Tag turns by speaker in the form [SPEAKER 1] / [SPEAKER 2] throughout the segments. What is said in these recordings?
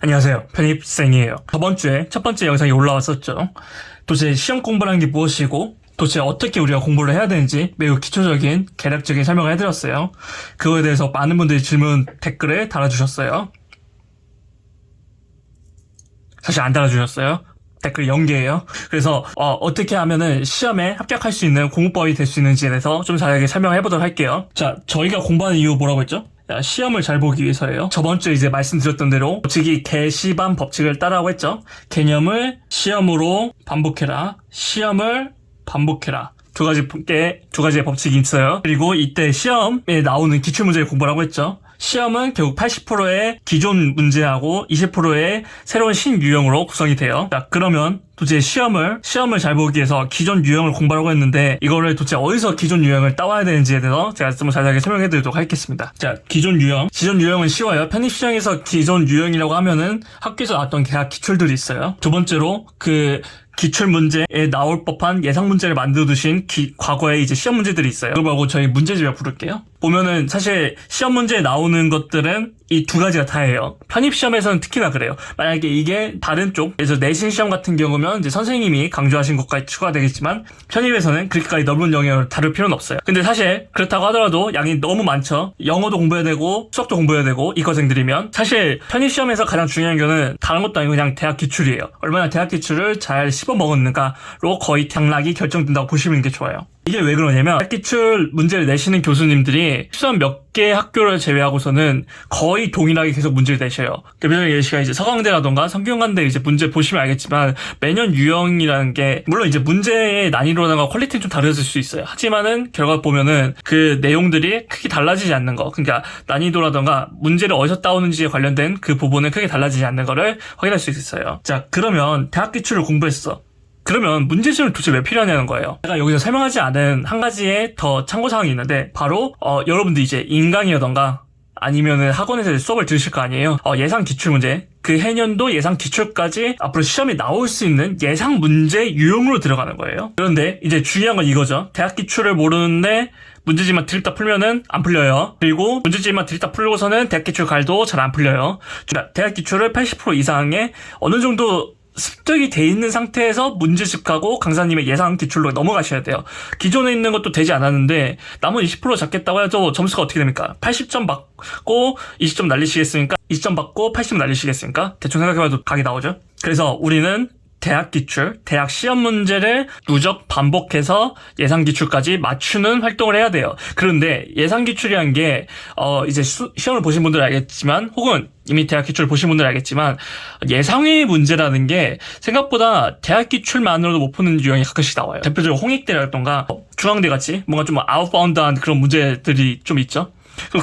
[SPEAKER 1] 안녕하세요. 편입생이에요. 저번 주에 첫 번째 영상이 올라왔었죠. 도대체 시험 공부라는 게 무엇이고 도대체 어떻게 우리가 공부를 해야 되는지 매우 기초적인 개략적인 설명을 해드렸어요. 그거에 대해서 많은 분들이 질문 댓글에 달아주셨어요. 사실 안 달아주셨어요. 댓글 연계예요. 그래서 어떻게 하면은 시험에 합격할 수 있는 공부법이 될 수 있는지에 대해서 좀 자세하게 설명해 보도록 할게요. 자, 저희가 공부하는 이유 뭐라고 했죠? 시험을 잘 보기 위해서예요. 저번 주에 이제 말씀드렸던 대로 법칙이 개시반 법칙을 따라고 했죠. 개념을 시험으로 반복해라. 시험을 반복해라. 두 가지의 법칙이 있어요. 그리고 이때 시험에 나오는 기출문제를 공부하라고 했죠. 시험은 결국 80%의 기존 문제하고 20%의 새로운 신유형으로 구성이 돼요. 자, 그러면 도대체 시험을 잘 보기 위해서 기존 유형을 공부하라고 했는데 이거를 도대체 어디서 기존 유형을 따와야 되는지에 대해서 제가 좀 자세하게 설명해 드리도록 하겠습니다. 자, 기존 유형은 쉬워요. 편입시험에서 기존 유형이라고 하면은 학교에서 나왔던 대학 기출들이 있어요. 두 번째로 그 기출 문제에 나올 법한 예상 문제를 만들어 두신 과거에 이제 시험 문제들이 있어요. 그거 말고 저희 문제집에 부를게요. 보면은 사실 시험 문제에 나오는 것들은 이 두 가지가 다예요. 편입시험에서는 특히나 그래요. 만약에 이게 다른 쪽, 그래서 내신 시험 같은 경우면 이제 선생님이 강조하신 것까지 추가되겠지만 편입에서는 그렇게까지 넓은 영역을 다룰 필요는 없어요. 근데 사실 그렇다고 하더라도 양이 너무 많죠. 영어도 공부해야 되고 수학도 공부해야 되고 이과생들이면 사실 편입시험에서 가장 중요한 거는 다른 것도 아니고 그냥 대학 기출이에요. 얼마나 대학 기출을 잘 씹어 먹었는가로 거의 당락이 결정된다고 보시는 게 좋아요. 이게 왜 그러냐면 대학 기출 문제를 내시는 교수님들이 시험 몇 개 학교를 제외하고서는 거의 동일하게 계속 문제를 내셔요. 대표적인 예시가 이제 서강대라던가 성균관대 이제 문제 보시면 알겠지만 매년 유형이라는 게 물론 이제 문제의 난이도라던가 퀄리티는 좀 다르실 수 있어요. 하지만은 결과 보면은 그 내용들이 크게 달라지지 않는 거, 그러니까 난이도라던가 문제를 어디서 따오는지에 관련된 그 부분은 크게 달라지지 않는 거를 확인할 수 있어요. 자, 그러면 대학 기출을 공부했어. 그러면 문제집은 도대체 왜 필요하냐는 거예요. 제가 여기서 설명하지 않은 한 가지의 더 참고사항이 있는데 바로 여러분들 이제 인강이라던가 아니면은 학원에서 수업을 들으실 거 아니에요. 예상 기출문제, 그 해년도 예상 기출까지 앞으로 시험에 나올 수 있는 예상 문제 유형으로 들어가는 거예요. 그런데 이제 중요한 건 이거죠. 대학 기출을 모르는데 문제집만 드립다 풀면은 안 풀려요. 그리고 문제집만 드립다 풀고서는 대학 기출 갈도 잘 안 풀려요. 대학 기출을 80% 이상의 어느 정도 습득이 돼 있는 상태에서 문제집하고 강사님의 예상 기출로 넘어가셔야 돼요. 기존에 있는 것도 되지 않았는데 남은 20% 잡겠다고 해도 점수가 어떻게 됩니까? 80점 받고 20점 날리시겠습니까? 20점 받고 80점 날리시겠습니까? 대충 생각해봐도 각이 나오죠. 그래서 우리는 대학 기출, 대학 시험 문제를 누적 반복해서 예상 기출까지 맞추는 활동을 해야 돼요. 그런데 예상 기출이란 게 이제 시험을 보신 분들은 알겠지만 혹은 이미 대학 기출을 보신 분들은 알겠지만 예상외 문제라는 게 생각보다 대학 기출만으로도 못 푸는 유형이 가끔씩 나와요. 대표적으로 홍익대라던가 중앙대 같이 뭔가 좀 아웃바운드한 그런 문제들이 좀 있죠.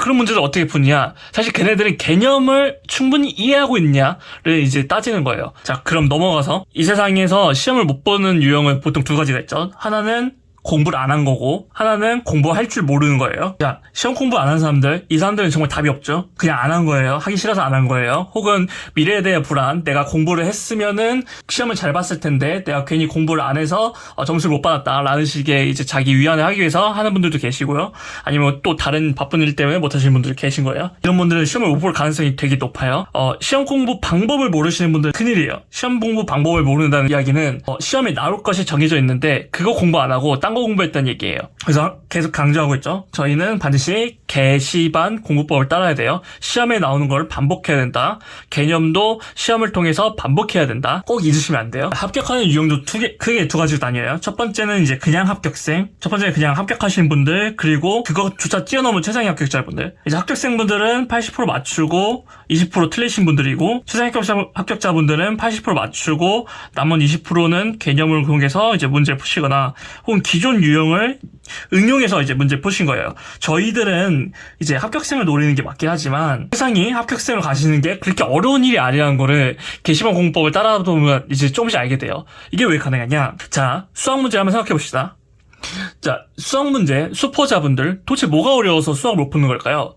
[SPEAKER 1] 그런 문제를 어떻게 푸냐? 사실 걔네들은 개념을 충분히 이해하고 있냐를 이제 따지는 거예요. 자, 그럼 넘어가서 이 세상에서 시험을 못 보는 유형은 보통 두 가지가 있죠. 하나는 공부를 안 한 거고 하나는 공부할 줄 모르는 거예요. 자, 시험 공부 안 한 사람들, 이 사람들은 정말 답이 없죠. 그냥 안 한 거예요. 하기 싫어서 안 한 거예요. 혹은 미래에 대해 불안, 내가 공부를 했으면은 시험을 잘 봤을 텐데 내가 괜히 공부를 안 해서 점수를 못 받았다라는 식의 이제 자기 위안을 하기 위해서 하는 분들도 계시고요. 아니면 또 다른 바쁜 일 때문에 못 하시는 분들 계신 거예요. 이런 분들은 시험을 못 볼 가능성이 되게 높아요. 시험 공부 방법을 모르시는 분들 큰일이에요. 시험 공부 방법을 모른다는 이야기는 시험에 나올 것이 정해져 있는데 그거 공부 안 하고 딴 거 공부했다는 얘기예요. 그래서 계속 강조하고 있죠. 저희는 반드시 개시반 공부법을 따라야 돼요. 시험에 나오는 걸 반복해야 된다. 개념도 시험을 통해서 반복해야 된다. 꼭 잊으시면 안 돼요. 합격하는 유형도 크게 두 가지로 나뉘어요. 첫 번째는 이제 그냥 합격생. 첫 번째는 그냥 합격하신 분들, 그리고 그거조차 뛰어넘은 최상위 합격자분들. 이제 합격생분들은 80% 맞추고 20% 틀리신 분들이고 최상위 합격자분들은 80% 맞추고 남은 20%는 개념을 이용해서 이제 문제를 푸시거나 혹은 기존 유형을 응용해서 이제 문제 푸신 거예요. 저희들은 이제 합격생을 노리는 게 맞긴 하지만 세상이 합격생을 가시는 게 그렇게 어려운 일이 아니라는 거를 게시판 공부법을 따라보면 이제 조금씩 알게 돼요. 이게 왜 가능하냐? 자, 수학 문제 한번 생각해 봅시다. 자, 수학 문제 수포자분들 도대체 뭐가 어려워서 수학을 못 푸는 걸까요?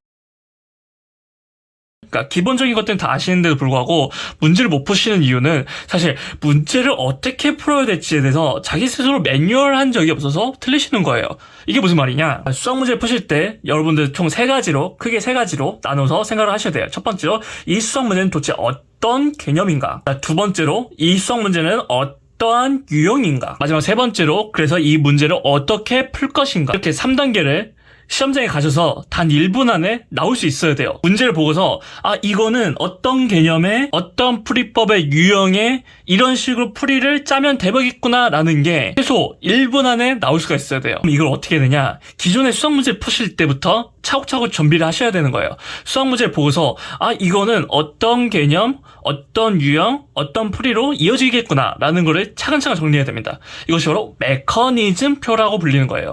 [SPEAKER 1] 그러니까 기본적인 것들은 다 아시는데도 불구하고 문제를 못 푸시는 이유는 사실 문제를 어떻게 풀어야 될지에 대해서 자기 스스로 매뉴얼한 적이 없어서 틀리시는 거예요. 이게 무슨 말이냐? 수학 문제 푸실 때 여러분들 총 크게 세 가지로 나눠서 생각을 하셔야 돼요. 첫 번째로 이 수학 문제는 도대체 어떤 개념인가? 두 번째로 이 수학 문제는 어떠한 유형인가? 마지막 세 번째로 그래서 이 문제를 어떻게 풀 것인가? 이렇게 3단계를 시험장에 가셔서 단 1분 안에 나올 수 있어야 돼요. 문제를 보고서 이거는 어떤 개념의 어떤 풀이법의 유형의 이런 식으로 풀이를 짜면 대박이구나 라는 게 최소 1분 안에 나올 수가 있어야 돼요. 그럼 이걸 어떻게 해야 되냐? 기존의 수학 문제 푸실 때부터 차곡차곡 준비를 하셔야 되는 거예요. 수학 문제를 보고서 이거는 어떤 개념, 어떤 유형, 어떤 풀이로 이어지겠구나 라는 거를 차근차근 정리해야 됩니다. 이것이 바로 메커니즘표라고 불리는 거예요.